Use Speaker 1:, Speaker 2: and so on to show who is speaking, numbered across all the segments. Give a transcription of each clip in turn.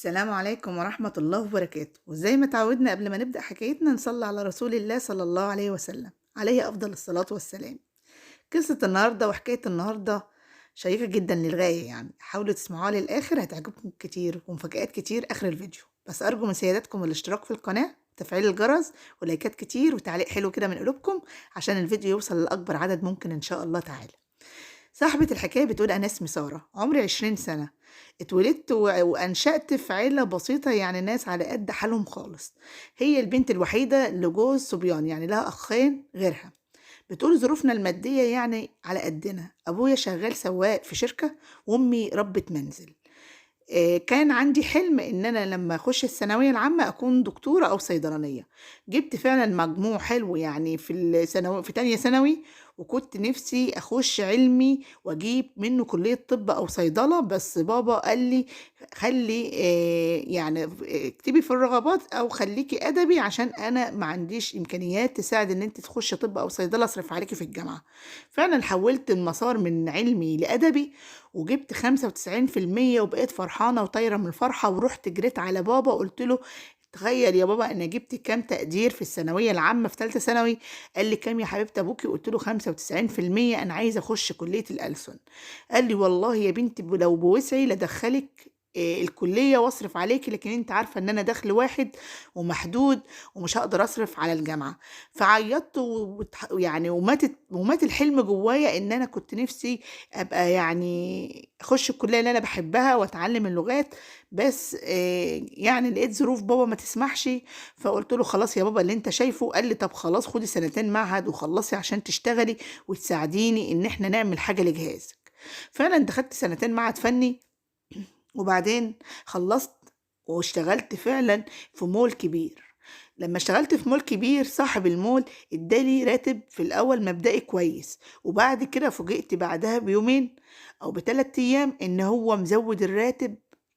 Speaker 1: السلام عليكم ورحمة الله وبركاته. وزي ما تعودنا قبل ما نبدأ حكايتنا نصلي على رسول الله صلى الله عليه وسلم عليه أفضل الصلاة والسلام. قصة النهاردة وحكاية النهاردة شيقة جدا للغاية، يعني حاولوا تسمعوها للآخر، هتعجبكم كتير ومفاجآت كتير آخر الفيديو. بس أرجو من سيادتكم الاشتراك في القناة، تفعيل الجرس، ولايكات كتير وتعليق حلو كده من قلوبكم عشان الفيديو يوصل لأكبر عدد ممكن إن شاء الله تعالى. صاحبة الحكاية بتقول: أنا اسمي سارة، عمري 20 سنة، اتولدت وأنشأت في عيلة بسيطة، يعني ناس على قد حالهم خالص. هي البنت الوحيدة لجوز صبيان، يعني لها أخين غيرها. بتقول: ظروفنا المادية يعني على قدنا، أبويا شغال سواق في شركة وأمي ربة منزل. كان عندي حلم إن أنا لمّا أخُش الثانوية العامة أكون دكتورة أو صيدلانية. جِبت فعلًا مجموع حلو يعني في تانية ثانوي، وكنت نِفْسي أخُش علمي وأجيب منّه كُلّية طِب أو صيدلة، بس بابا قال لي: خلّي يعني اكتبي في الرغبات أو خلّيكِ أدبي، عشان أنا ما عنديش إمكانيات تساعد إن أنتِ تخُشّي طِب أو صيدلة، أصرف عليكِ في الجامعة. فعلًا حوّلت المسار من علمي لأدبي، وجِبت 95% وبقيت فرحانة وطايرة من الفرحة، ورُحت جريت على بابا قُلت له: تخيّل يا بابا أنا جِبت كام تقدير في الثانوية العامة في تالتة ثانوي؟ قال لي: كام يا حبيبة أبوكِ؟ قُلت له: 95%، أنا عايز أخُش كُلّية الألسن. قال لي: والله يا بنتي لو بوسعي لادخّلِك الكُلّية واصرف عليكِ، لكن أنتِ عارفة إن أنا دخلي واحد ومحدود ومش هاقدر أصرف على الجامعة. فعيّطت يعني ومات الحلم جوّايا، إن أنا كنت نِفْسي أبقى يعني أخُش الكُلّية اللي أنا باحبها وأتعلّم اللغات، بس يعني لقيت ظروف بابا ما تسمحش، فقُلت له: خلاص يا بابا اللي أنت شايفه. قال لي: طَب خلاص خُدي سنتين معهد وخلّصي عشان تشتغلي وتساعديني إن إحنا نعمل حاجة لجهازِك. فعلًا دخلت سنتين معهد فني، وبعدين خلّصت واشتغلت فعلًا في مول كبير. لمّا اشتغلت في مول كبير، صاحب المول ادّاني راتب في الأول مبدئي كويس، وبعد كده فوجئت بعدها بيومين أو ب3 أيام إن هو مزوّد الراتب،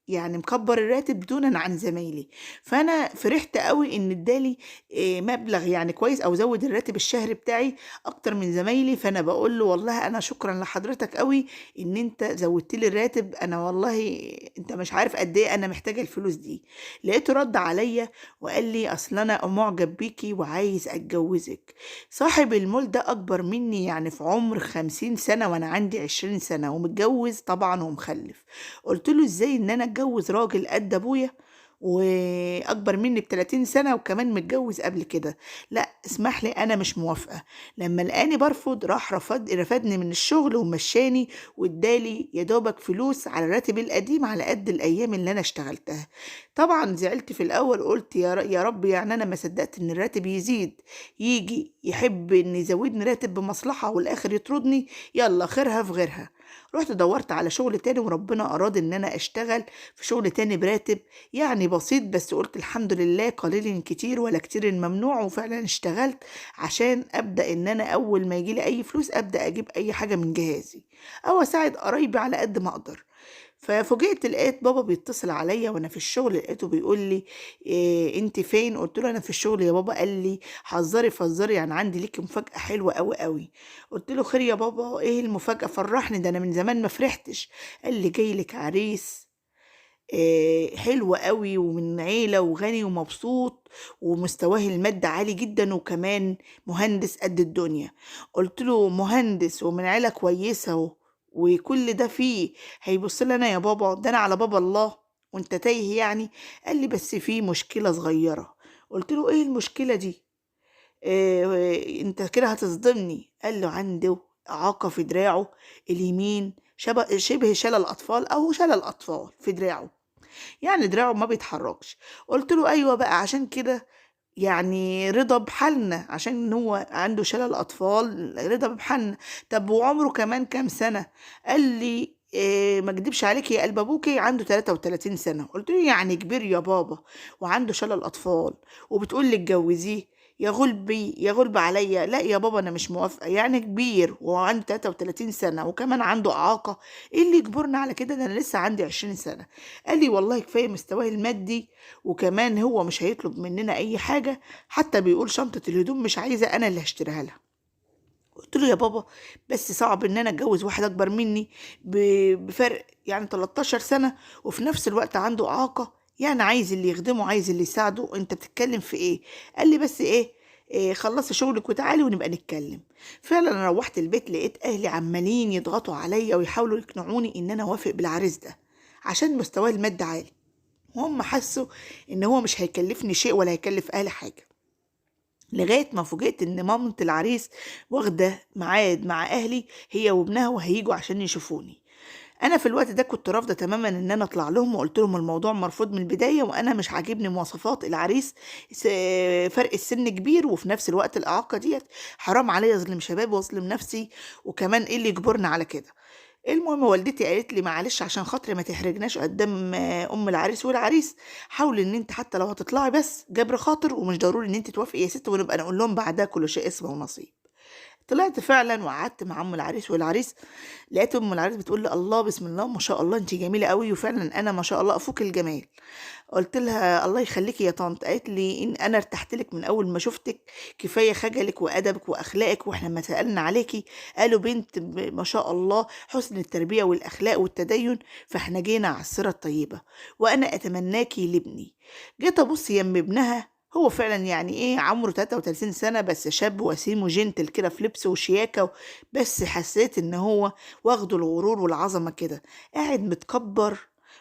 Speaker 1: يعني مكبّر الراتب دونًا عن زمايلي. فأنا فرحت أوي إن ادّالي مبلغ يعني كويس، أو زوّد الراتب الشهري بتاعي أكتر من زمايلي. فأنا باقول له: والله أنا شكرًا لحضرتك أوي إن أنت زوّدت لي الراتب، أنا والله أنت مش عارف قد إيه أنا محتاجة الفلوس دي. لقيته رَد عليَّ وقال لي: أصل أنا مُعجب بيكِ وعايز أتجوّزِك. صاحب المول ده أكبر منّي يعني في عُمر 50 سَنة وأنا عندي 20 سَنة، ومتجوّز طبعًا ومخلِّف. قُلت له: إزاي إن أنا أتجوّز راجل قد أبويا وأكبر منّي ب30 سَنة وكمان متجوّز قبل كده؟ لأ، اسمح لي أنا مش موافقة. لمّا لقاني بارفض راح رفدني من الشغل ومشّاني، وادّى لي يا دوبك فلوس على راتبي القديم على قد الأيام اللي أنا اشتغلتها. طبعًا زعلت في الأول، قُلت يا رب، يعني أنا ما صدّقت إن الراتب يزيد، ييجي يحب إن يزوّدني راتب بمصلحة والآخر يطردني، يالّا خيرها في غيرها. رُحت دوّرت على شغل تاني، وربنا أراد إن أنا أشتغل في شغل تاني براتب يعني بسيط، بس قُلت الحمد لله قليلٍ كتير ولا كتيرٍ ممنوع. وفعلًا اشتغلت عشان أبدأ إن أنا أول ما ييجي لي أي فلوس أبدأ أجيب أي حاجة من جهازي، أو أساعد قرايبي على قد ما أقدر. ففوجئت لقيت بابا بيتصل عليّا وأنا في الشغل، لقيته بيقول لي: أنتِ فين؟ قُلت له: أنا في الشغل يا بابا. قال لي: حذّري فذّري، أنا عندي ليكِ مفاجأة حلوة أوي، أوي. قُلت له: خير يا بابا، إيه المفاجأة؟ فرّحني، ده أنا من زمان ما فرحتش. قال لي: جاي لِك عريس حلو أوي ومن عيلة وغني ومبسوط ومستواه المادي عالي جدًا، وكمان مهندس قد الدنيا. قُلت له: مهندس ومن عيلة كويسة وكل ده فيه هيبُص لي أنا يا بابا؟ ده أنا على باب الله وأنت تايه يعني؟ قال لي: بس في مشكلة صغيرة. قُلت له: إيه المشكلة دي؟ أنت كده هتصدمني. قال له: عنده إعاقة في دراعه اليمين، شِبه شلل أطفال أو شلل أطفال في دراعه. يعني دراعه ما بيتحركش. قُلت له: أيوه بقى عشان كده يعني رضا بحالنا، عشان هو عنده شلل أطفال رضا بحالنا. طب وعمره كمان كام سنة؟ قال لي: ما اكدبش عليكِ يا قلب أبوكِ، عنده 33 سنة. قُلت له: يعني كبير يا بابا وعنده شلل أطفال وبتقول لي اتجوّزيه؟ يا غُلبي يا غُلب عليّا. لأ يا بابا أنا مش موافقة، يعني كبير وعنده 33 سنة وكمان عنده إعاقة، إيه اللي يجبرني على كده؟ ده أنا لسه عندي 20 سنة. قال لي: والله كفاية مستواه المادي، وكمان هو مش هيطلب مننا أي حاجة، حتى بيقول شنطة الهدوم مش عايزة، أنا اللي هاشتريها لها. قُلت له: يا بابا بس صعب إن أنا أتجوّز واحد أكبر منّي ب بفرق يعني 13 سَنة، وفي نفس الوقت عنده إعاقة. يعني عايز اللي يخدمه، عايز اللي يساعده، انت بتتكلم في ايه؟ قال لي بس ايه، خلصي شغلك وتعالي ونبقى نتكلم. فعلا انا روحت البيت لقيت اهلي عمالين يضغطوا عليا ويحاولوا يقنعوني ان انا اوافق بالعريس ده عشان مستواي المادي عالي، وهم حسوا ان هو مش هيكلفني شيء ولا هيكلف اهلي حاجه، لغايه ما فوجئت ان مامة العريس واخده ميعاد مع اهلي هي وابنها وهيجوا عشان يشوفوني. انا في الوقت ده كنت رافضه تماما ان انا اطلع لهم، وقلت لهم الموضوع مرفوض من البدايه وانا مش عاجبني مواصفات العريس. س- فرق السن كبير وفي نفس الوقت الاعاقه ديت حرام عليا اظلم شباب واظلم نفسي، وكمان ايه اللي يجبرني على كده؟ المهم والدتي قالت لي معلش عشان خاطري ما تحرجناش قدام ام العريس والعريس، حاولي ان انت حتى لو هتطلعي بس جبر خاطر، ومش ضروري ان انت توافقي يا ست، ونبقى نقول لهم بعدها كل شيء اسمه ونصيب. طلعت فعلا وقعدت مع ام العريس والعريس، لقيت ام العريس بتقول لي الله بسم الله ما شاء الله انت جميله قوي، وفعلا انا ما شاء الله افوك الجمال. قلت لها الله يخليكي يا طنط. قالت لي ان انا ارتحت لك من اول ما شفتك، كفايه خجلك وادبك واخلاقك، واحنا لما سالنا عليكي قالوا بنت ما شاء الله حسن التربيه والاخلاق والتدين، فاحنا جينا على السيره الطيبه، وانا اتمناكي لابني. جيت ابص يم ابنها، هو فعلا يعني ايه عمره 33 سنة، بس شاب وسيم وجنتل كده في لبسه وشياكة، بس حسيت ان هو واخده الغرور والعظمة كده، قاعد متكبر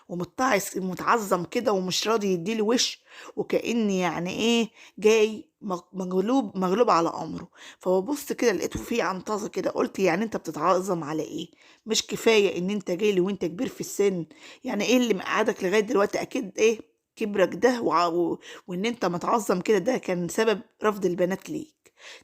Speaker 1: ومتعظ متعظم كده ومش راضي يديلي وش، وكأني يعني ايه جاي مغلوب على امره. فببص كده لقيته فيه عنطزه كده، قلت يعني انت بتتعظم على ايه؟ مش كفايه ان انت جاي لي وانت كبير في السن؟ يعني ايه اللي مقعدك لغايه دلوقتي؟ اكيد ايه كبرك ده وان انت متعظم كده ده كان سبب رفض البنات ليك.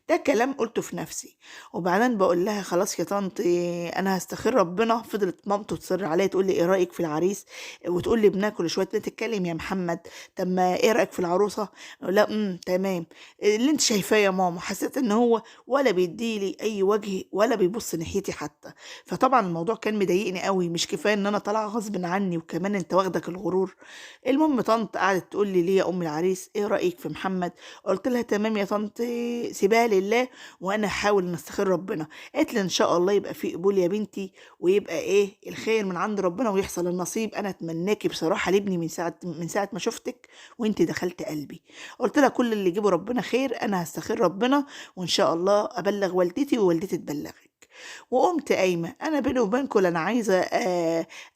Speaker 1: ده كلام قلته في نفسي. وبعدين بقول لها خلاص يا طنط انا هستخير ربنا. فضلت مامته تصر عليا تقول لي ايه رايك في العريس، وتقول لي ابنها كل شويه تتكلم يا محمد، طب ما ايه رايك في العروسه؟ لا تمام. اللي انت شايفاه يا ماما. حسيت ان هو ولا بيديلي اي وجه ولا بيبص ناحيتي حتى. فطبعا الموضوع كان مضايقني قوي، مش كفايه ان انا طالعه غصب عني وكمان انت واخدك الغرور. المهم طنط قعدت تقول لي ليه يا ام العريس ايه رايك في محمد؟ قلت لها تمام يا طنط، سيبها لله وانا هحاول نستخير ربنا. قالت لي ان شاء الله يبقى في قبول يا بنتي، ويبقى ايه الخير من عند ربنا ويحصل النصيب. انا اتمناكي بصراحه لابني من ساعه ما شفتك وانت دخلت قلبي. قلت لها كل اللي يجيبه ربنا خير، انا هستخير ربنا وان شاء الله ابلغ والدتي ووالدتي تبلغك. وقمت قايمه. انا بيني وبينكم لا انا عايزه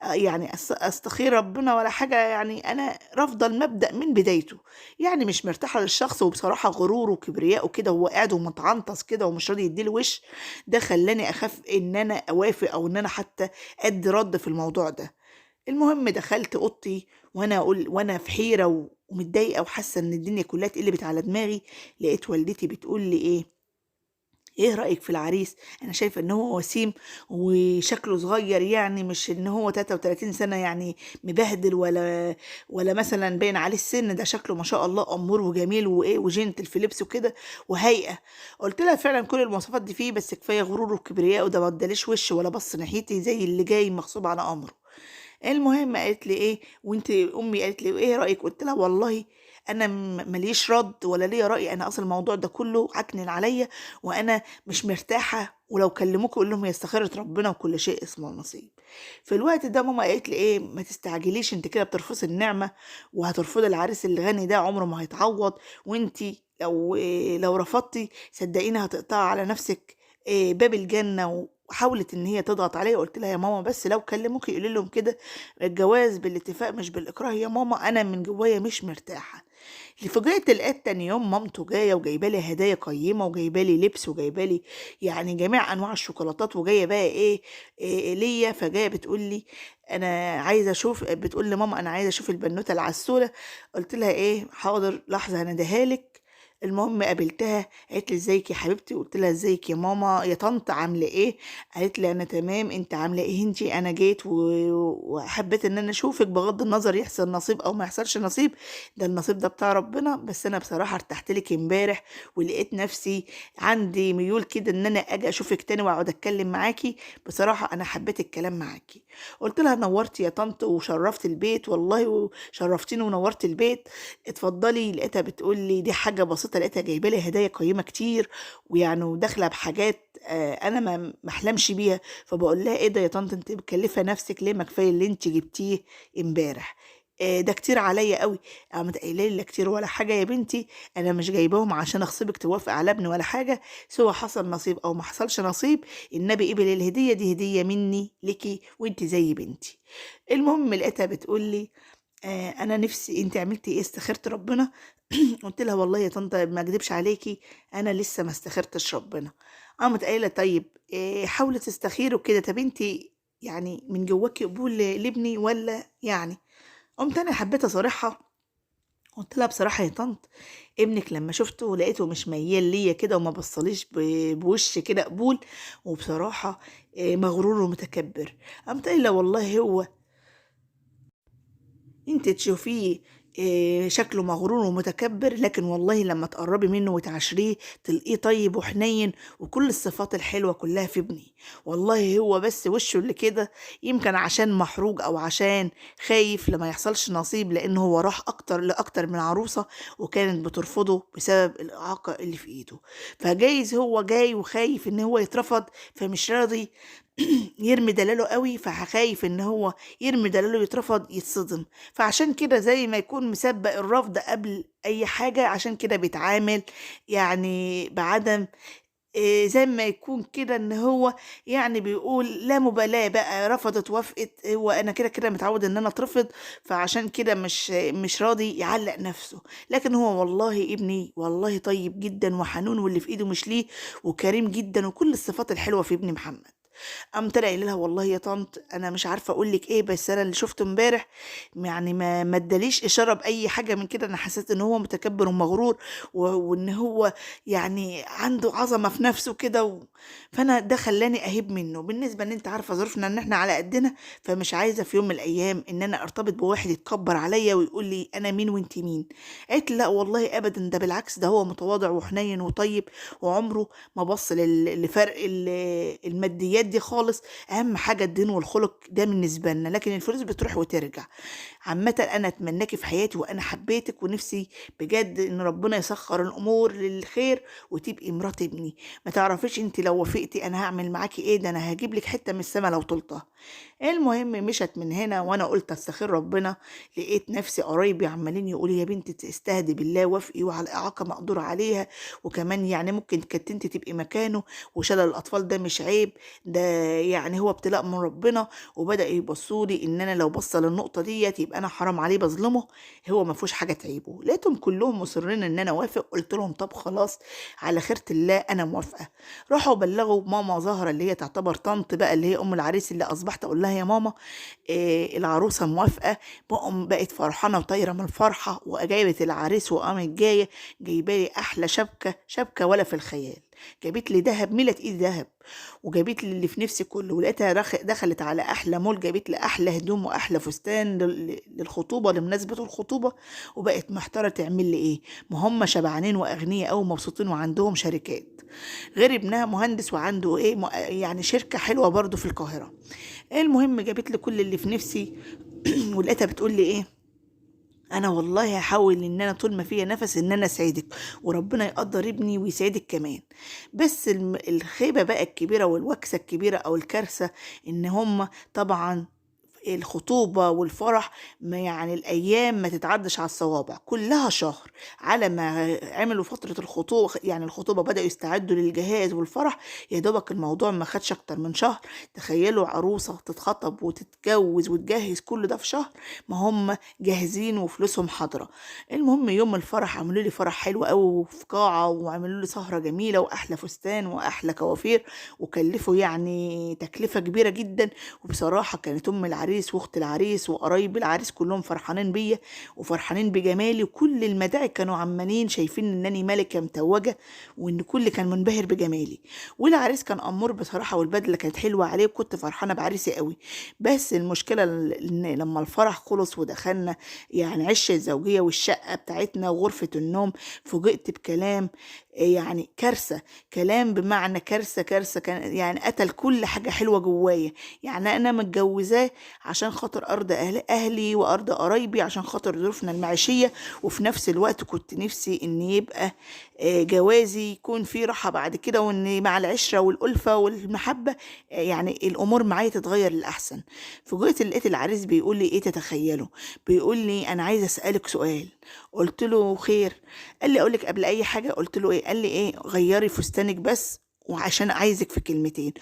Speaker 1: يعني استخير ربنا ولا حاجه، يعني انا رافضه المبدأ من بدايته. يعني مش مرتاحه للشخص، وبصراحه غروره وكبرياءه كده وهو قاعد ومتعنطص كده ومش راضي يديله وش، ده خلاني اخاف ان انا اوافق او ان انا حتى ادي رد في الموضوع ده. المهم دخلت اوضتي وانا اقول وانا في حيره ومتضايقه وحاسه ان الدنيا كلها اتقلبت على دماغي. لقيت والدتي بتقول لي ايه رأيك في العريس؟ انا شايفه ان هو وسيم وشكله صغير، يعني مش ان هو 33 سنة يعني مبهدل ولا مثلا باين عليه السن، ده شكله ما شاء الله امور وجميل وايه وجنتل في لبسه كده وهيئة. قلت لها فعلا كل المواصفات دي فيه، بس كفايه غرور وكبرياء، وده ما اداليش وش ولا بص ناحيتي زي اللي جاي مغصوب على امره. المهم قالت لي ايه وانت امي قالت لي ايه رايك؟ قلت لها والله انا ماليش رد ولا ليا راي، انا اصل الموضوع ده كله عكنن عليا وانا مش مرتاحه، ولو كلموك قول لهم هي استخاره ربنا وكل شيء اسمه نصيب. في الوقت ده ماما قالت لي ايه ما تستعجليش، انت كده بترفضي النعمه وهترفضي العريس الغني ده عمره ما هيتعوض، وانت لو رفضتي صدقيني هتقطعي على نفسك باب الجنه. وحاولت ان هي تضغط عليا. قلت لها يا ماما بس لو كلموك يقولي لهم كده الجواز بالاتفاق مش بالاكراه يا ماما، انا من جوايا مش مرتاحه. فوجئت لقيت تاني يوم مامته جايه وجايبه لي هدايا قيمه وجايبه لي لبس وجايبه لي يعني جميع انواع الشوكولاتات، وجايه بقى إيه ليا. فجايه بتقول لي انا عايزه اشوف، بتقول لي ماما انا عايزه اشوف البنوته العسوله. قلت لها ايه حاضر لحظه هنديها لك. المهم قابلتها قالت لي ازيك يا حبيبتي؟ قلت لها ازيك يا ماما يا طنط عامله ايه؟ قالت لي انا تمام، انت عامله ايه انتي؟ انا جيت وحبيت ان انا اشوفك بغض النظر يحصل نصيب او ما يحصلش نصيب، ده النصيب ده بتاع ربنا، بس انا بصراحه ارتحت لك امبارح ولقيت نفسي عندي ميول كده ان انا اجي اشوفك تاني واقعد اتكلم معاكي. بصراحه انا حبيت الكلام معاكي. قلت لها نورتي يا طنط وشرفت البيت والله، وشرفتيني ونورت البيت، اتفضلي. لقيتها بتقول لي دي حاجه بسيطه، لقيتها جايبه لي هدايا قيمه كتير ويعني وداخله بحاجات انا ما احلمش بيها. فبقول لها ايه ده يا طنط انت مكلفه نفسك ليه؟ ما كفايه اللي انت جبتيه امبارح. ده كتير عليا قوي. قامت قايله لي: لا كتير ولا حاجه يا بنتي، انا مش جايباهم عشان اغصبك توافق على ابني ولا حاجه، سواء حصل نصيب او ما حصلش نصيب، النبي قبل الهديه دي، هديه مني ليكي وانت زي بنتي. المهم لقيتها بتقول لي: انا نفسي انت عملتي ايه، استخرت ربنا؟ قلت لها: والله يا طنط ما اكدبش عليكي، انا لسه ما استخرتش ربنا. قامت قايله: طيب حاولي تستخيروا كده، طب انت يعني من جواكي قبول لابني ولا يعني؟ قمت انا حبيت اصارحها، قلت لها: بصراحه يا طنط، ابنك لما شفته لقيته مش ميال ليا كده وما بصليش بوش كده قبول، وبصراحه مغرور ومتكبر. قامت قايله: والله هو انت تشوفيه شكله مغرور ومتكبر، لكن والله لما تقربي منه وتعاشريه تلاقيه طيب وحنين وكل الصفات الحلوة كلها في ابني. والله هو بس وشه اللي كده، يمكن عشان محروج او عشان خايف لما يحصلش نصيب، لان هو راح اكتر لاكتر من عروسة وكانت بترفضه بسبب الاعاقة اللي في ايده، فجايز هو جاي وخايف ان هو يترفض، فمش راضي يرمي دلاله قوي، فخايف ان هو يرمي دلاله يترفض يتصدم، فعشان كده زي ما يكون مسبق الرفض قبل اي حاجة، عشان كده بيتعامل يعني بعدم زي ما يكون كده ان هو يعني بيقول لا مبالاة، بقى رفضت وافقت، هو انا كده كده متعود ان انا اترفض، فعشان كده مش راضي يعلق نفسه. لكن هو والله ابني والله طيب جدا وحنون، واللي في ايده مش ليه، وكريم جدا وكل الصفات الحلوة في ابني محمد. قمت انا قايله لها: والله يا طنط انا مش عارفه اقول لك ايه، بس انا اللي شفته امبارح يعني ما اداليش اشاره باي حاجه من كده، انا حسيت ان هو متكبر ومغرور وان هو يعني عنده عظمه في نفسه كده فانا ده خلاني اهيب منه. بالنسبه ان انت عارفه ظروفنا ان احنا على قدنا، فمش عايزه في يوم من الايام ان انا ارتبط بواحد يتكبر عليا ويقول لي انا مين وانت مين. قالت لي: لا والله ابدا، ده بالعكس، ده هو متواضع وحنين وطيب، وعمره ما بص لفرق الماديات دي خالص، اهم حاجه الدين والخلق ده بالنسبه لنا، لكن الفلوس بتروح وترجع. عامه انا اتمناكي في حياتي وانا حبيتك، ونفسي بجد ان ربنا يسخر الامور للخير وتبقي مرات ابني. ما تعرفيش انت لو وافقتي انا هعمل معاكي ايه، ده انا هجيب لك حته من السما لو طلتها. المهم مشت من هنا وانا قلت استخير ربنا، لقيت نفسي قرايبي عمالين يقولوا: يا بنتي تستهدي بالله، وافقي، وعلى اعاقه مقدور عليها، وكمان يعني ممكن كنت انت تبقي مكانه، وشلل الاطفال ده مش عيب، ده يعني هو ابتلاء من ربنا. وبدا يبصوا لي ان انا لو بص للنقطه ديت يبقى انا حرام عليه بظلمه، هو ما فيهوش حاجه تعيبه. لقيتهم كلهم مصرين ان انا وافق، قلت لهم: طب خلاص، على خيرة الله انا موافقه. راحوا بلغوا ماما زهره اللي هي تعتبر طنط بقى، اللي هي ام العريس، اللي اصبحت اقول لها: يا ماما العروسه موافقه. بقت فرحانه وطايره من الفرحه، وجايبه العريس وقامت جايبه لي احلى شبكه ولا في الخيال، جابت لي دهب ملت ايدي دهب، وجابت لي اللي في نفسي كله، ولقيتها دخلت على احلى مول، جابت لي احلى هدوم واحلى فستان للخطوبه، لمناسبه الخطوبه. وبقت محتاره تعمل لي ايه، ما هم شبعانين واغنياء او مبسوطين وعندهم شركات، غير ابنها مهندس وعنده ايه يعني شركه حلوه برضو في القاهره. المهم جابت لي كل اللي في نفسي ولقيتها بتقول لي ايه: انا والله هحاول ان انا طول ما فيا نفس ان انا اسعدك، وربنا يقدر ابني ويسعدك كمان. بس الخيبه بقى الكبيره والوكسه الكبيره او الكارثه ان هم طبعا الخطوبة والفرح، ما يعني الأيام ما تتعدش على الصوابع، كلها شهر على ما عملوا فترة الخطوبة، يعني الخطوبة بدأوا يستعدوا للجهاز والفرح، يا دوبك الموضوع ما خدش أكتر من شهر. تخيلوا عروسة تتخطب وتتجوز وتجهز كل ده في شهر، ما هم جاهزين وفلوسهم حاضرة. المهم يوم الفرح عملوا لي فرح حلو قوي في قاعة، وعملوا لي سهرة جميلة وأحلى فستان وأحلى كوافير، وكلفوا يعني تكلفة كبيرة جدا. وبصراحة كانت أم العريس وأخت العريس وقرايب العريس كلهم فرحانين بيا وفرحانين بجمالي، وكل المداعي كانوا عمالين شايفين إنني ملكة متوجة، وإن كل كان منبهر بجمالي. والعريس كان أمور بصراحة، والبدلة كانت حلوة عليه، وكنت فرحانة بعريسي قوي. بس المشكلة إن لما الفرح خلص ودخلنا يعني عشة الزوجية والشقة بتاعتنا وغرفة النوم، فوجئت بكلام يعني كارثة، كلام بمعنى كارثة كارثة، كان يعني قتل كل حاجة حلوة جوايا. يعني أنا متجوزاه عشان خاطر ارضى اهلي وارضى قرايبي، عشان خاطر ظروفنا المعيشيه. وفي نفس الوقت كنت نفسي ان يبقى جوازي يكون فيه راحه بعد كده، وان مع العشره والالفه والمحبه يعني الامور معايا تتغير للاحسن. فجيت لقيت العريس بيقول لي ايه تتخيلوا؟ بيقول لي انا عايز اسالك سؤال. قلت له خير. قال لي اقول لك قبل اي حاجه. قلت له ايه؟ قال لي ايه؟ غيري فستانك بس وعشان عايزك في كلمتين.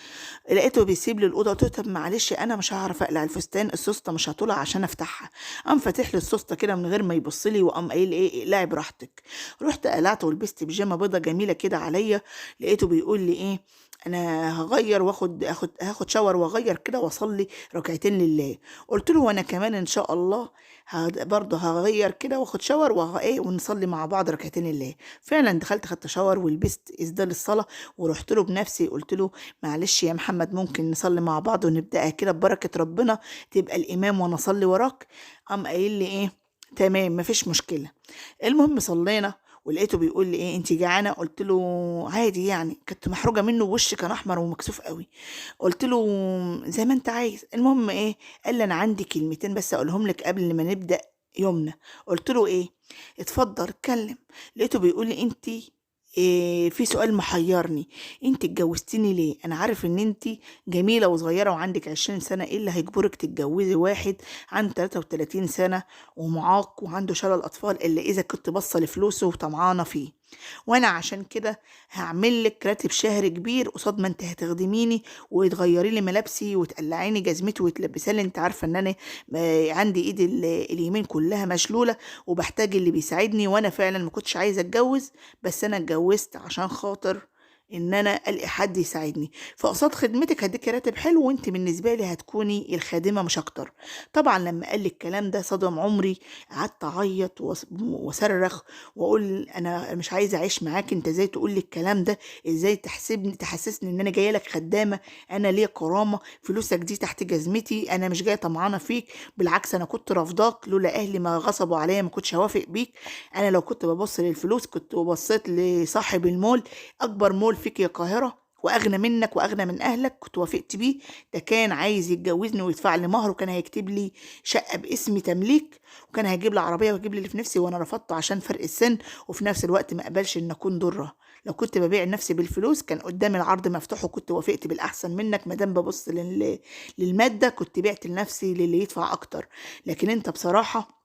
Speaker 1: لقيته بيسيب لي الاوضه. قلت له طب معلش انا مش هعرف اقلع الفستان، السوسته مش هطولها عشان افتحها. قام فاتح لي السوسته كده من غير ما يبص لي، وقام قايل لي ايه؟ اقلعي براحتك. رحت قلعت ولبست بيجامه بيضه جميله كده عليا. لقيته بيقول لي ايه؟ انا هغير هاخد شاور واغير كده واصلي ركعتين لله. قلت له وانا كمان ان شاء الله برضه هغير كده واخد شاور ايه ونصلي مع بعض ركعتين لله. فعلا دخلت خدت شاور ولبست اسدال الصلاه، ورحت له بنفسي. قلت له معلش يا محمد ممكن نصلي مع بعض ونبدأها كده ببركة ربنا، تبقى الإمام وأنا أصلي وراك. قام قايل لي إيه؟ تمام مفيش مشكلة. المهم صلينا، ولقيته بيقول لي ايه؟ انت جعانه؟ قلت له عادي يعني، كنت محروجه منه ووشي كان احمر ومكسوف قوي. قلت له زي ما انت عايز. المهم ايه؟ قال لي انا عندي كلمتين بس اقولهم لك قبل ما نبدا يومنا. قلت له ايه؟ اتفضل اتكلم. لقيته بيقول لي انت إيه؟ في سؤال محيرني. انت اتجوزتني ليه؟ انا عارف ان انت جميله وصغيره وعندك 20 سنه، ايه اللي هيجبرك تتجوزي واحد عنده 33 سنه ومعاق وعنده شلل اطفال الا اذا كنت باصه لفلوسه وطمعانه فيه؟ وانا عشان كده هعمل لك راتب شهر كبير قصاد ما انت هتخدميني وتغيري لي ملابسي وتقلعيني جزمتي وتلبسي لي. انت عارفه ان انا عندي ايدي اليمين كلها مشلوله وبحتاج اللي بيساعدني، وانا فعلا ما كنتش عايزه اتجوز، بس انا اتجوزت عشان خاطر ان انا الاقي حد يساعدني. فقصاد خدمتك هديكي راتب حلو، وانت بالنسبه لي هتكوني الخادمه مش اكتر. طبعا لما قال لي الكلام ده صدم عمري. قعدت اعيط واصرخ واقول انا مش عايزه اعيش معاك. انت ازاي تقول لي الكلام ده؟ ازاي تحسسني ان انا جايه لك خدامه؟ انا ليا كرامه، فلوسك دي تحت جزمتي، انا مش جايه طمعانه فيك، بالعكس انا كنت رافضاك، لولا اهلي ما غصبوا عليا ما كنتش هوافق بيك. انا لو كنت ببص للفلوس كنت بصيت لصاحب المول، اكبر مول فيك يا القاهره واغنى منك واغنى من اهلك، كنت وافقت بيه. ده كان عايز يتجوزني ويدفع لي مهر، وكان هيكتب لي شقه باسمي تمليك، وكان هيجيب لي عربيه ويجيب لي اللي في نفسي، وانا رفضته عشان فرق السن، وفي نفس الوقت ما اقبلش ان اكون ضره. لو كنت ببيع نفسي بالفلوس كان قدامي العرض مفتوح وكنت وافقت بالاحسن منك. ما دام ببص للماده كنت بعت لنفسي للي يدفع اكتر. لكن انت بصراحه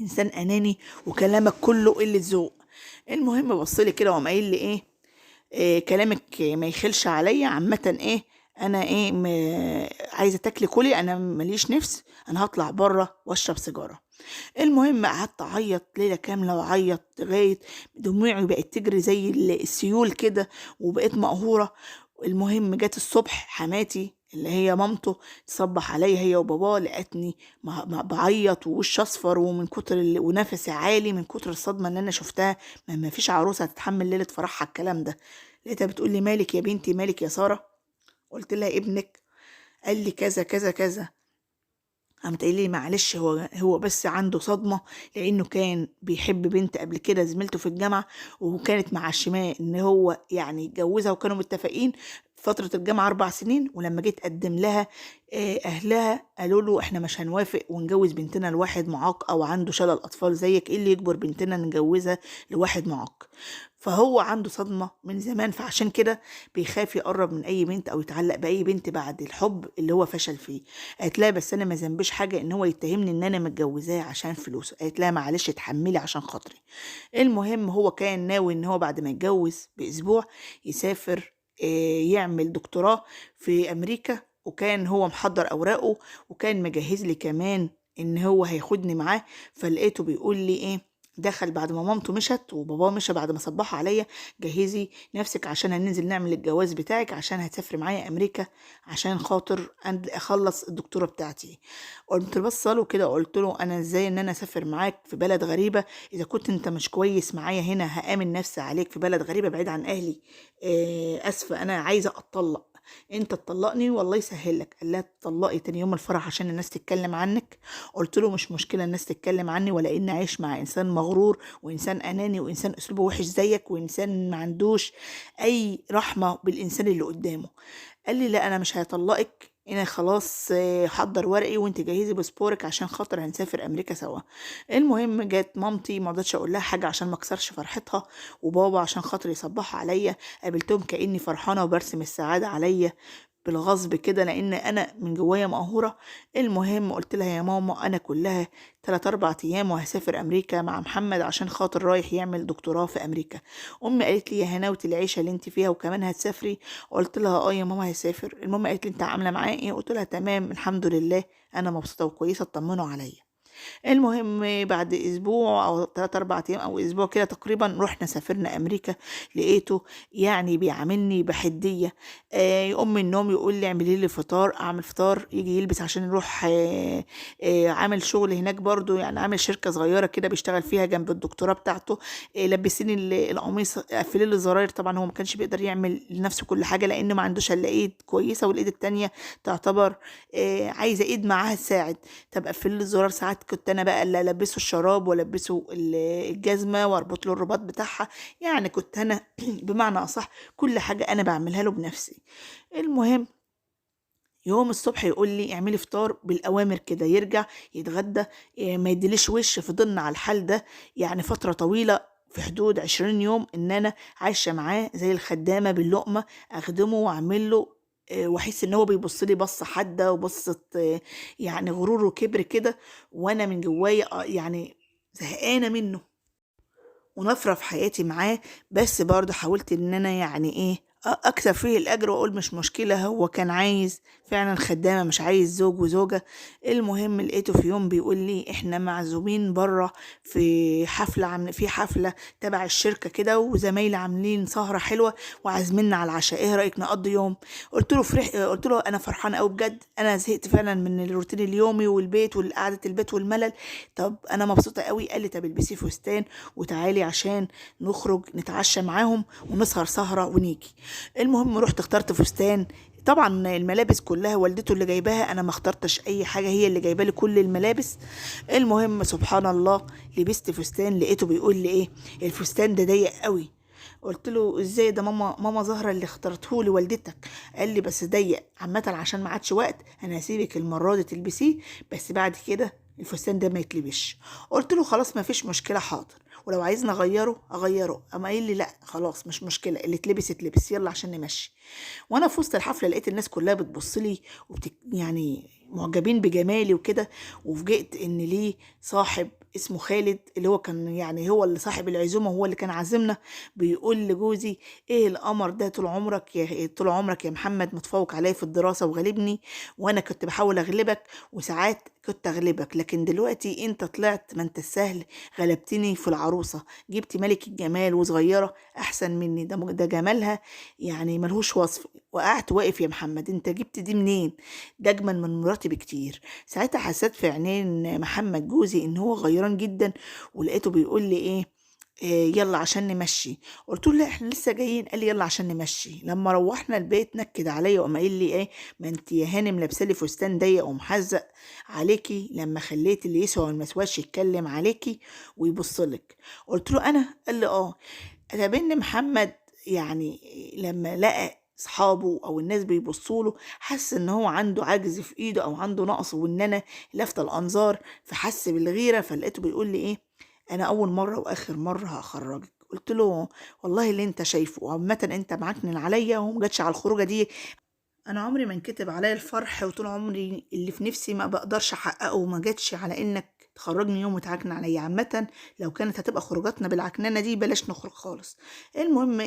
Speaker 1: انسان اناني وكلامك كله قله ذوق. المهم بصلي كده وقام قايل لي إيه كلامك ما يخلش عليا عامة. ايه انا ايه عايزه تاكلي كلي، انا ماليش نفس، انا هطلع بره واشرب سيجاره. المهم قعدت اعيط ليله كامله واعيط لغايه دموعي بقت تجري زي السيول كده وبقيت مقهوره. المهم جت الصبح حماتي اللي هي مامته تصبح عليا هي وباباه، لقتني بعيط ووش اصفر ومن كتر ونفسي عالي من كتر الصدمه اللي انا شفتها. ما فيش عروسه هتتحمل ليله فرحها الكلام ده. لقيتها بتقول لي مالك يا بنتي؟ مالك يا ساره؟ قلت لها ابنك قال لي كذا كذا كذا. قامت قايله لي معلش هو بس عنده صدمه لانه كان بيحب بنت قبل كده زميلته في الجامعه، وكانت معشماه ان هو يعني يتجوزها، وكانوا متفقين فترة الجامعة 4 سنين. ولما جيت أقدم لها أهلها قالوا له إحنا مش هنوافق ونجوز بنتنا لواحد معاق أو عنده شلل أطفال زيك، إيه اللي يجبر بنتنا نجوزها لواحد معاق؟ فهو عنده صدمة من زمان، فعشان كده بيخاف يقرب من أي بنت أو يتعلق بأي بنت بعد الحب اللي هو فشل فيه. قالت لها بس أنا ما ذنبش حاجة إن هو يتهمني إن أنا متجوزاه عشان فلوسه. قالت لها معلش اتحملي عشان خاطري. المهم هو كان ناوي إن هو بعد ما يتجوز بأسبوع يسافر يعمل دكتوراه في أمريكا، وكان هو محضر أوراقه وكان مجهز لي كمان إن هو هياخدني معاه. فلقيته بيقول لي إيه؟ دخل بعد ما مامته مشت وباباه مشى بعد ما صبحوا عليا، جهزي نفسك عشان هننزل نعمل الجواز بتاعك عشان هتسافري معايا امريكا عشان خاطر اخلص الدكتوره بتاعتي. قلت بصله كده قلت له انا ازاي ان انا اسافر معاك في بلد غريبه؟ اذا كنت انت مش كويس معايا هنا هامن نفسي عليك في بلد غريبه بعيد عن اهلي. اسفه انا عايزه اتطلق، انت تطلقني والله يسهل لك. قال لها تطلقي تاني يوم الفرح عشان الناس تتكلم عنك؟ قلت له مش مشكله الناس تتكلم عني، ولا اني عايش مع انسان مغرور وانسان اناني وانسان اسلوبه وحش زيك وانسان ما عندوش اي رحمه بالانسان اللي قدامه. قال لي لا انا مش هيطلقك، انا خلاص حضر ورقي وانت جهزي باسبورك عشان خاطر هنسافر امريكا سوا. المهم جت مامتي، ما رضتش اقول لها حاجه عشان ما اكسرش فرحتها، وبابا عشان خاطر يصبحوا عليا. قابلتهم كاني فرحانه وبرسم السعاده عليا بالغصب كده، لان انا من جوايا مقهوره. المهم قلت لها يا ماما انا كلها 3 4 ايام وهسافر امريكا مع محمد عشان خاطر رايح يعمل دكتوراه في امريكا. امي قالت لي يا هناوه العيشه اللي انت فيها وكمان هتسافري؟ قلت لها اه يا ماما هيسافر. المهم قالت لي انت عامله معاه ايه؟ قلت لها تمام الحمد لله، انا مبسوطه وكويسه، اطمنوا عليا. المهم بعد اسبوع او 3 4 ايام او اسبوع كده تقريبا رحنا سافرنا امريكا. لقيته يعني بيعاملني بحديه. يقوم من النوم يقول لي اعملي لي فطار، اعمل فطار، يجي يلبس عشان يروح عامل شغل هناك برضو، يعني عامل شركه صغيره كده بيشتغل فيها جنب الدكتوراه بتاعته. لبسيني القميص، قفلي لي الزراير. طبعا هو ما كانش بيقدر يعمل لنفسه كل حاجه لانه ما عندوش الا ايد كويسه، والايد التانيه تعتبر عايزه ايد معاها تساعد. طب قفل لي الزرار. ساعات كنت انا بقى اللي البسه الشراب والبسه الجزمه واربط له الرباط بتاعها. يعني كنت انا بمعنى اصح كل حاجه انا بعملها له بنفسي. المهم يوم الصبح يقول لي اعملي فطار بالاوامر كده، يرجع يتغدى. ما يديليش وش. فضلنا على الحال ده يعني فتره طويله، في حدود 20 يوم ان انا عايشه معاه زي الخدامه باللقمه، اخدمه واعمل له واحس ان هو بيبص لي بصه حاده وبصه يعني غرور وكبر كده. وانا من جوايا يعني زهقانه منه ونفرة في حياتي معاه. بس برضه حاولت ان انا يعني ايه اكسب فيه الاجر واقول مش مشكلة، هو كان عايز فعلا خدامة مش عايز زوج وزوجة. المهم لقيته في يوم بيقول لي احنا معزومين بره في حفلة، في حفلة تبع الشركة كده، وزمايلي عاملين سهرة حلوة وعازميننا على العشاء، ايه رأيك نقضي يوم؟ قلت له انا فرحانة قوي بجد، انا زهقت فعلا من الروتين اليومي والبيت والقعدة البيت والملل. طب انا مبسوطة قوي. قال لي طب البسي فستان وتعالي عشان نخرج نتعشى معاهم ونسهر سهرة ونيجي. المهم رحت اخترت فستان. طبعا الملابس كلها والدته اللي جايباها، انا ما اخترتش اي حاجه، هي اللي جايبه لي كل الملابس. المهم سبحان الله لبست فستان. لقيته بيقول لي ايه الفستان ده ضيق قوي. قلت له ازاي ده ماما زهره اللي اخترته لي والدتك. قال لي بس ضيق عامه عشان ما عادش وقت، انا هسيبك المره دي تلبسيه بس بعد كده الفستان ده ما يتلبش. قلت له خلاص ما فيش مشكله حاضر، ولو عايزني اغيره. اما قايل لي لا خلاص مش مشكله، اللي اتلبس اتلبس يلا عشان نمشي. وانا في وسط الحفله لقيت الناس كلها بتبص لي يعني معجبين بجمالي وكده. وفوجئت ان ليه صاحب اسمه خالد، اللي هو كان يعني هو اللي صاحب العزومه وهو اللي كان عازمنا، بيقول لجوزي ايه القمر ده؟ طول عمرك يا محمد متفوق عليا في الدراسه وغالبني، وانا كنت بحاول اغلبك وساعات كنت اغلبك، لكن دلوقتي انت طلعت ما انت السهل، غلبتني في العروسه، جبت ملك الجمال وصغيره احسن مني، ده جمالها يعني ملهوش وصف. وقعت واقف يا محمد انت جبت دي منين؟ ده اجمل من مراتي بكتير. ساعتها حسيت في عينين محمد جوزي ان هو غيران جدا. ولقيته بيقول لي إيه يلا عشان نمشي. قلت له لا احنا لسه جايين. قال لي يلا عشان نمشي. لما روحنا البيت نكد عليا وقام قايل لي ايه ما انت يا هانم لابسه لي فستان ضيق ومحزق عليكي لما خليت اللي يسوى المسواش يتكلم عليكي ويبص لك. قلت له انا؟ قال لي اه. قابلني محمد يعني لما لقى صحابه او الناس بيبصوا له حس ان هو عنده عجز في ايده او عنده نقص، وان انا لافته الانظار، فحس بالغيره. فلقيته بيقول لي ايه انا اول مره واخر مره هخرجك. قلت له والله اللي انت شايفه، وعامه انت معكنن عليا ومجتش على الخروجه دي. انا عمري ما انكتب عليا الفرح، وطول عمري اللي في نفسي ما بقدرش احققه، وما جاتش على انك تخرجني يوم وتعكن عليا. عامه لو كانت هتبقى خروجاتنا بالعكنانه دي بلاش نخرج خالص. المهم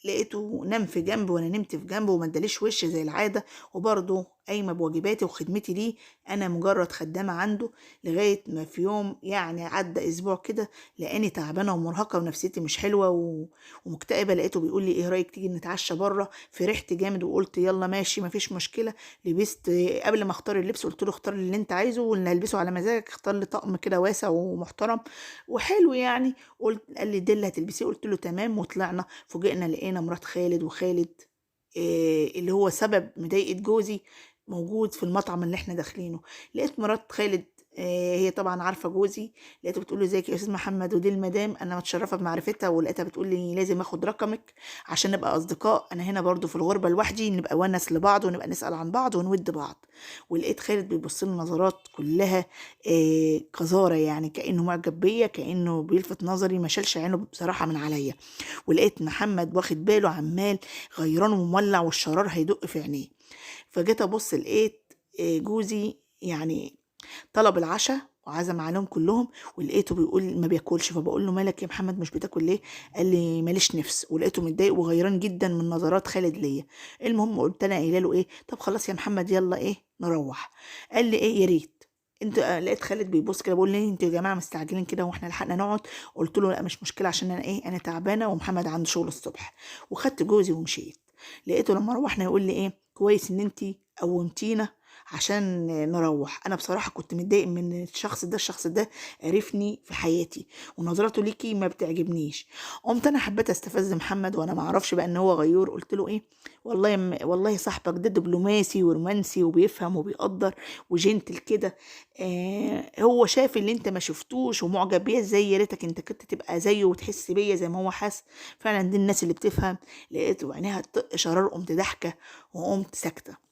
Speaker 1: لقيته نام في جنب وانا نمت في جنبه وما اداليش وش زي العاده، وبرضه قايمه بواجباتي وخدمتي ليه، انا مجرد خدامه عنده. لغايه ما في يوم يعني عدى اسبوع كده لقاني تعبانه ومرهقه ونفسيتي مش حلوه ومكتئبه. لقيته بيقول لي ايه رايك تيجي نتعشى بره؟ فرحت جامد وقلت يلا ماشي مفيش مشكله. لبست. قبل ما اختار اللبس قلت له اختار اللي انت عايزه واللي هلبسه على مزاجك، اختار لي طقم كده واسع ومحترم وحلو يعني. قال لي ده اللي هتلبسيه. قلت له تمام. وطلعنا فوجئنا لقينا مرات خالد وخالد اللي هو سبب مضايقه جوزي موجود في المطعم اللي احنا داخلينه. لقيت مرات خالد هي طبعا عارفه جوزي. لقيته بتقول له ازيك يا استاذ محمد، ودي المدام انا متشرفه بمعرفتها، ولقيتها بتقول لي لازم اخد رقمك عشان نبقى اصدقاء، انا هنا برضو في الغربه لوحدي، نبقى ونس لبعض ونبقى نسال عن بعض ونود بعض. ولقيت خالد بيبص لي نظرات كلها قذاره، يعني كانه معجب بيا، كانه بيلفت نظري، ما شالش عينه بصراحه من عليا. ولقيت محمد واخد باله، عمال غيران ومولع والشرار هيدق في عينيه. فجيت ابص لقيت جوزي يعني طلب العشاء وعزم عليهم كلهم، ولقيته بيقول ما بياكلش. فبقول له مالك يا محمد مش بتاكل ليه؟ قال لي ماليش نفس. ولقيته متضايق وغيران جدا من نظرات خالد ليا. المهم قلت انا قايله له ايه، طب خلاص يا محمد يلا ايه نروح. قال لي ايه يا ريت. انت لقيت خالد بيبص كده، بقول لي انتوا يا جماعه مستعجلين كده واحنا لحقنا نقعد؟ قلت له لا مش مشكله، عشان انا ايه، انا تعبانه ومحمد عنده شغل الصبح. وخدت جوزي ومشيت. لقيته لما روحنا يقول لي ايه، كويس ان انتي قومتينا عشان نروح. انا بصراحه كنت متضايق من الشخص ده عرفني في حياتي ونظرته ليكي ما بتعجبنيش. قمت انا حبيت استفز محمد وانا ما اعرفش بقى ان هو غيور. قلت له ايه، والله صاحبك ده دبلوماسي ورومانسي وبيفهم وبيقدر وجنتل كده. هو شاف اللي انت ما شفتوش ومعجب بيا ازاي، يا ريتك انت كنت تبقى زيه وتحس بيا زي ما هو حس. فعلا دي الناس اللي بتفهم. لقيته عينيها تطق شرار، قمت ضحكه وقمت ساكته.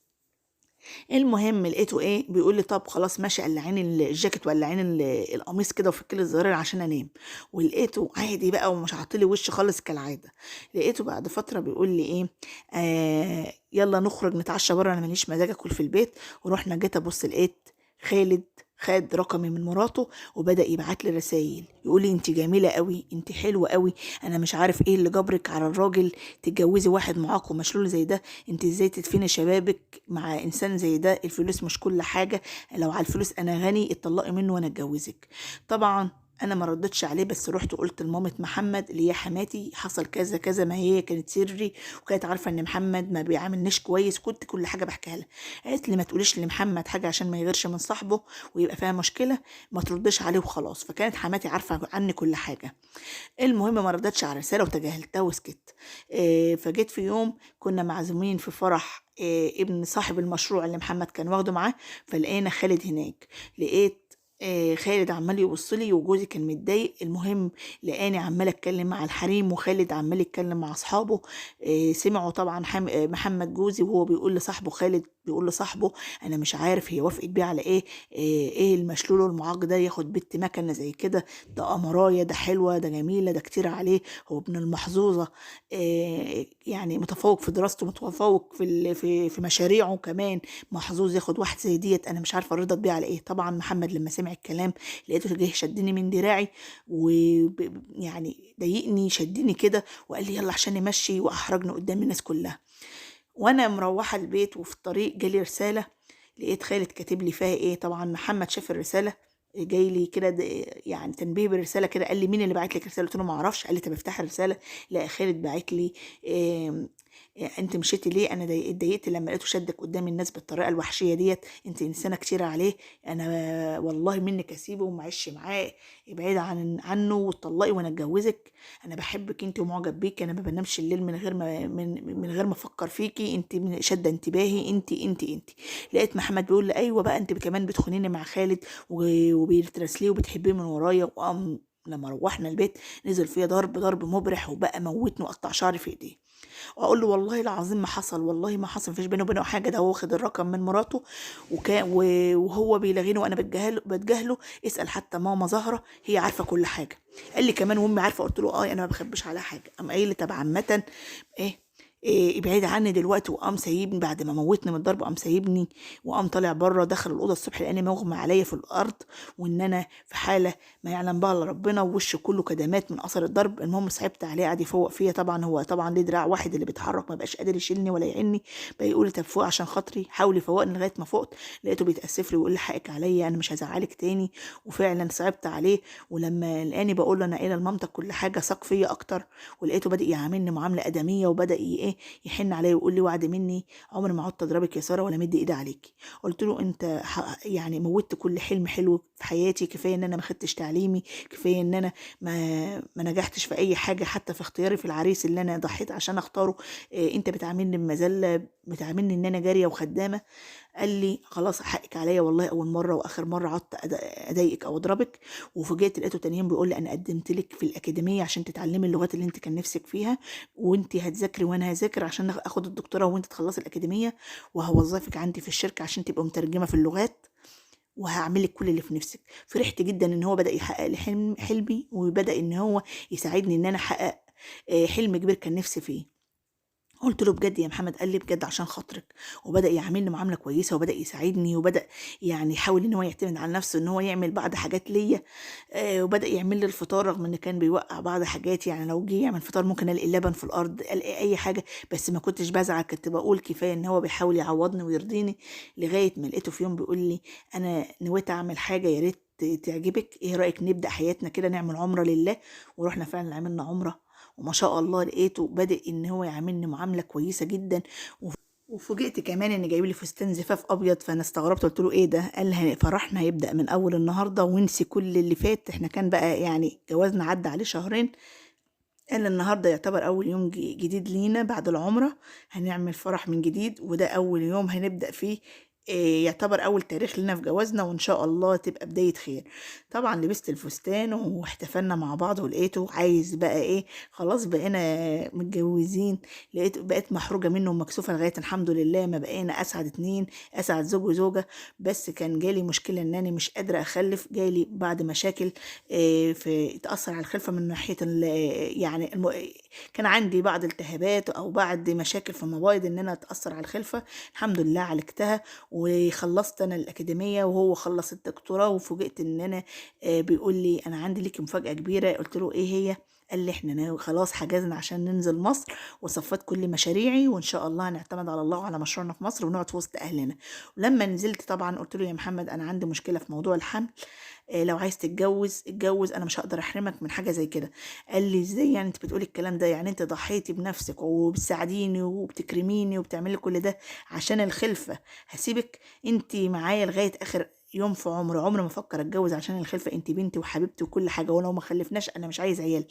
Speaker 1: المهم لقيته ايه بيقول لي طب خلاص ماشي، قلعين الجاكيت وقلعين القميص كده وفك لي الزرار عشان انام. ولقيته عادي بقى ومش عاطلي وش خالص كالعاده. لقيته بعد فتره بيقول لي ايه، يلا نخرج نتعشى بره، انا ماليش مزاج اكل في البيت. ورحنا، جيت ابص لقيت خالد خد رقمي من مراته وبدأ يبعت لي رسائل يقول لي انت جميله قوي، انت حلوه قوي، انا مش عارف ايه اللي جبرك على الراجل تتجوزي واحد معاق ومشلول زي ده، انت ازاي تدفني شبابك مع انسان زي ده، الفلوس مش كل حاجه، لو على الفلوس انا غني، اتطلقي منه وانا اتجوزك. طبعا انا ما ردتش عليه، بس رحت قلت لمامة محمد اللي هي حماتي حصل كذا كذا، ما هي كانت سري وكانت عارفه ان محمد ما بيعاملنيش كويس، كنت كل حاجه بحكيها لها. قالت لي ما تقوليش لمحمد حاجه عشان ما يغيرش من صاحبه ويبقى فيها مشكله، ما تردش عليه وخلاص. فكانت حماتي عارفه عني كل حاجه. المهم ما ردتش على الرساله وتجاهلتها وسكت. فجيت في يوم كنا معزومين في فرح ابن صاحب المشروع اللي محمد كان واخده معاه، فلقينا خالد هناك. لقيت خالد عمال يبص لي وجوزي كان متضايق. المهم لقاني عمال اتكلم مع الحريم وخالد عمال يتكلم مع اصحابه. سمعوا طبعا محمد جوزي وهو بيقول لصاحبه، خالد بيقول لصاحبه انا مش عارف هي وافقت بيه على ايه، ايه المشلول والمعاق ده ياخد بنت مكنه زي كده، ده امرايه، ده حلوه، ده جميله، ده كتير عليه، هو ابن المحظوظه، يعني متفوق في دراسته، متفوق في مشاريعه كمان، محظوظ ياخد واحد زي ديت، انا مش عارفه رضت بيه على ايه. طبعا محمد لما سمع الكلام لقيته جه شدني من دراعي ويعني ضايقني، شدني كده وقال لي يلا عشان نمشي واحرجني قدام الناس كلها. وانا مروحه البيت وفي الطريق جالي رساله، لقيت خالد كاتب لي فيها ايه. طبعا محمد شاف الرساله، جاي لي كده يعني تنبيه بالرساله كده، قال لي مين اللي بعت لك رساله؟ قلت له ما اعرفش. قال لي طب افتح الرساله. لا خالد بعت لي إيه، انت مشيتي ليه؟ انا اتضايقت لما لقيته شدك قدام الناس بالطريقه الوحشيه ديت، انت انسانه كتير عليه، انا والله منك اسيبه ومعيش معاه، ابعدي عنه واتطلقي وانا اتجوزك، انا بحبك انت ومعجب بيك، انا ما بنامش الليل من غير ما من غير ما افكر فيكي، انت شاده انتباهي، انت. لقيت محمد بيقول لي ايوه بقى انت كمان بتخونيني مع خالد وبترسليه وبتحبيه من ورايا. وقام لما روحنا البيت نزل فيا ضرب مبرح وبقى موتني وقطع شعري في ايديه. واقول له والله العظيم ما حصل، والله ما حصل، مفيش بينه وبينه حاجه، ده هو واخد الرقم من مراته وهو بيلغيني وانا بتجاهله. اسال حتى ماما زهره هي عارفه كل حاجه. قال لي كمان وامي عارفه. قلت له انا ما بخبيش على حاجه. قام قايل لي طب عامه إيه ابعدي عني دلوقتي. وقام سايبني بعد ما موتني من الضرب، قام سايبني وقام طالع بره، دخل الاوضه الصبح لاني مغمى عليا في الارض وان انا في حاله ما يعلم بها الا ربنا، ووشي كله كدمات من اثر الضرب. المهم صعبت عليه، قعد يفوق فيا. طبعا هو طبعا ليه دراع واحد اللي بيتحرك، ما بقاش قادر يشيلني ولا يعني. بيقول لي طب فوق عشان خاطري، حاول يفوقني لغايه ما فقت. لقيته بيتاسف لي ويقول لي حقك عليا، انا مش هزعلك تاني. وفعلا صعبت عليه. ولما لقاني بقول له انا قايله لمامتك كل حاجه، ثق فيا اكتر. ولقيته بادئ يعاملني معامله ادميه وبدا يحن عليا ويقول لي وعد مني عمري ما عدت اضربك يا ساره ولا مد ايدي عليكي. قلت له انت يعني موتت كل حلم حلو في حياتي، كفايه ان انا ما خدتش تعليمي، كفايه ان انا ما نجحتش في اي حاجه، حتى في اختياري في العريس اللي انا ضحيت عشان اختاره. انت بتعاملني بمذله، بتعاملني ان انا جاريه وخدامه. قال لي خلاص حقك عليا والله، اول مره واخر مره عدت اضايقك او اضربك. وفوجئت لقيته تاني يوم بيقول لي انا قدمت لك في الاكاديميه عشان تتعلمي اللغات اللي انت كان نفسك فيها، وانت هتذاكري وانا هذاكر عشان اخد الدكتوراه وانت تخلصي الاكاديميه، وهوظفك عندي في الشركه عشان تبقى مترجمه في اللغات، وهاعمل لك كل اللي في نفسك. فرحت جدا ان هو بدأ يحقق لي حلمي، وبدأ ان هو يساعدني ان انا احقق حلم كبير كان نفسي فيه. قلت له بجد يا محمد؟ قال لي بجد عشان خاطرك. وبدأ يعاملني معاملة كويسة، وبدأ يساعدني، وبدأ يعني يحاول ان هو يعتمد على نفسه، ان هو يعمل بعض حاجات ليا. وبدأ يعمل لي الفطار رغم ان كان بيوقع بعض حاجات، يعني لو جه يعمل فطار ممكن الاقي اللبن في الارض، الاقي اي حاجة، بس ما كنتش بزعل، كنت بقول كفاية ان هو بيحاول يعوضني ويرضيني. لغاية ما لقيته في يوم بيقول لي انا نويت اعمل حاجة يا ريت تعجبك، ايه رأيك نبدأ حياتنا كده نعمل عمرة لله؟ ورحنا فعلا عملنا عمرة، وما شاء الله لقيته بدأ ان هو يعاملني معاملة كويسة جدا. وفوجئت كمان ان جايب لي فستان زفاف ابيض، فانا استغربت قلت له ايه ده؟ قال لي فرحنا هيبدأ من اول النهارده، ونسي كل اللي فات، احنا كان بقى يعني جوازنا عدى عليه شهرين. قال النهارده يعتبر اول يوم جديد لينا بعد العمرة، هنعمل فرح من جديد، وده اول يوم هنبدأ فيه يعتبر اول تاريخ لنا في جوازنا، وان شاء الله تبقى بداية خير. طبعا لبست الفستان واحتفلنا مع بعض، ولقيته عايز بقى ايه، خلاص بقينا متجوزين. بقيت محروجة منه ومكسوفة، لغاية الحمد لله ما بقينا اسعد اتنين، اسعد زوج وزوجة. بس كان جالي مشكلة ان انا مش قادرة اخلف، جالي بعد مشاكل في تأثر على الخلفة من ناحية يعني كان عندي بعض التهابات او بعض مشاكل في المبايض ان انا تأثر على الخلفة. الحمد لله عالجتها وخلصت انا الاكاديمية، وهو خلص الدكتوراه. وفوجئت ان انا بيقول لي انا عندي ليكي مفاجأة كبيرة. قلت له ايه هي؟ قال لي احنا خلاص حجزنا عشان ننزل مصر، وصفت كل مشاريعي، وان شاء الله هنعتمد على الله وعلى مشروعنا في مصر، ونقعد في وسط اهلنا. ولما نزلت طبعا قلت له يا محمد انا عندي مشكلة في موضوع الحمل، لو عايز تتجوز اتجوز، انا مش هقدر احرمك من حاجه زي كده. قال لي ازاي يعني انت بتقولي الكلام ده؟ يعني انت ضحيتي بنفسك وبتساعديني وبتكرميني وبتعملي كل ده عشان الخلفه، هسيبك انت معايا لغايه اخر يوم في عمري ما افكر اتجوز عشان الخلفه، انت بنتي وحبيبتي وكل حاجه، ولو ما خلفناش انا مش عايز عيال،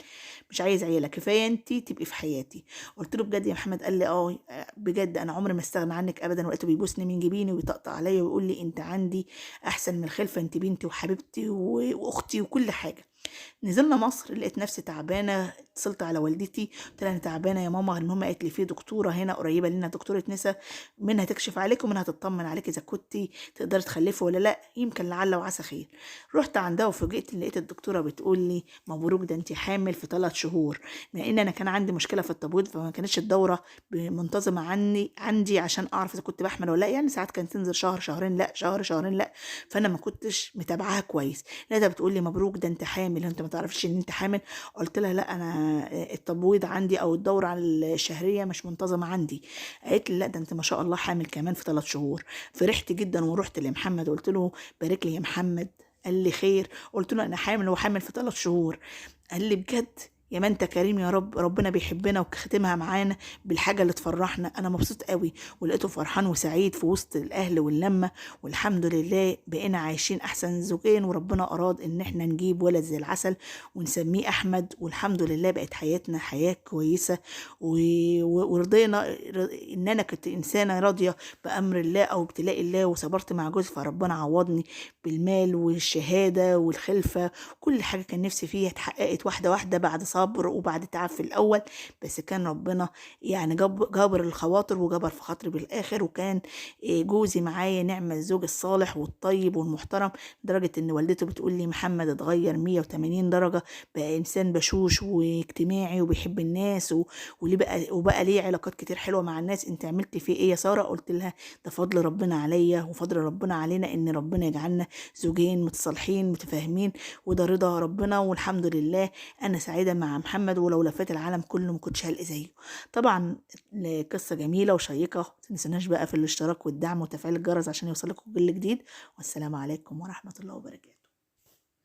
Speaker 1: مش عايز عيالة، كفايه انت تبقي في حياتي. قلت له بجد يا محمد؟ قال لي اه بجد انا عمري ما استغنى عنك ابدا. وقته بيبوسني من جبيني ويطقطق عليا ويقول لي انت عندي احسن من الخلفه، انت بنتي وحبيبتي واختي وكل حاجه. نزلنا مصر لقيت نفسي تعبانه، اتصلت على والدتي قلت لها انا تعبانه يا ماما. المهم قالت لي في دكتوره هنا قريبه لنا، دكتوره نساء، منها تكشف عليك ومنها تطمن عليك اذا كنتي تقدري تخلفي ولا لا، يمكن لعل وعسى خير. رحت عندها وفوجئت ان لقيت الدكتوره بتقول لي مبروك، ده انت حامل في 3 شهور. مع ان انا كان عندي مشكله في التبويض، فما كانتش الدوره منتظمه عندي عشان اعرف اذا كنت بحمل ولا لا، يعني ساعات كانت تنزل شهر شهرين لا، شهر شهرين لا، فانا ما كنتش متابعاها كويس. لا ده بتقول لي مبروك، ده انت حامل، انت ما تعرفش ان انت حامل؟ قلت لها لا انا التبويض عندي او الدوره الشهريه مش منتظمه عندي. قالت لي لا ده انت ما شاء الله حامل كمان في 3 شهور. فرحت جدا ورحت لمحمد قلت له بارك لي يا محمد. قال لي خير؟ قلت له انا حامل، وحامل في 3 شهور. قال لي بجد؟ يا ما انت كريم يا رب، ربنا بيحبنا وختمها معانا بالحاجه اللي تفرحنا. انا مبسوط قوي، ولقيته فرحان وسعيد في وسط الاهل واللمه، والحمد لله بقينا عايشين احسن زوجين، وربنا اراد ان احنا نجيب ولد زي العسل ونسميه احمد، والحمد لله بقت حياتنا حياه كويسه. ورضينا ان انا كنت انسانه راضيه بامر الله او ابتلاء الله، وصبرت مع جوزي فربنا عوضني بالمال والشهاده والخلفه. كل حاجه كان نفسي فيها اتحققت واحده واحده بعد صبر وبعد تعب في الاول، بس كان ربنا يعني جابر الخواطر وجبر في خاطري بالاخر. وكان جوزي معايا نعم الزوج الصالح والطيب والمحترم، لدرجه ان والدته بتقول لي محمد اتغير 180 درجه، بقى انسان بشوش واجتماعي وبيحب الناس وبقى ليه علاقات كتير حلوه مع الناس. انت عملتي فيه ايه يا ساره؟ قلت لها ده فضل ربنا عليا وفضل ربنا علينا، ان ربنا يجعلنا زوجين متصالحين متفاهمين، وده رضا ربنا والحمد لله. انا سعيده مع محمد، ولو لفيت العالم كله ما كنتش هلاقي زيه. طبعا قصه جميله وشيقه، ما تنسوناش بقى في الاشتراك والدعم وتفعيل الجرس عشان يوصلكم كل جديد. والسلام عليكم ورحمه الله وبركاته.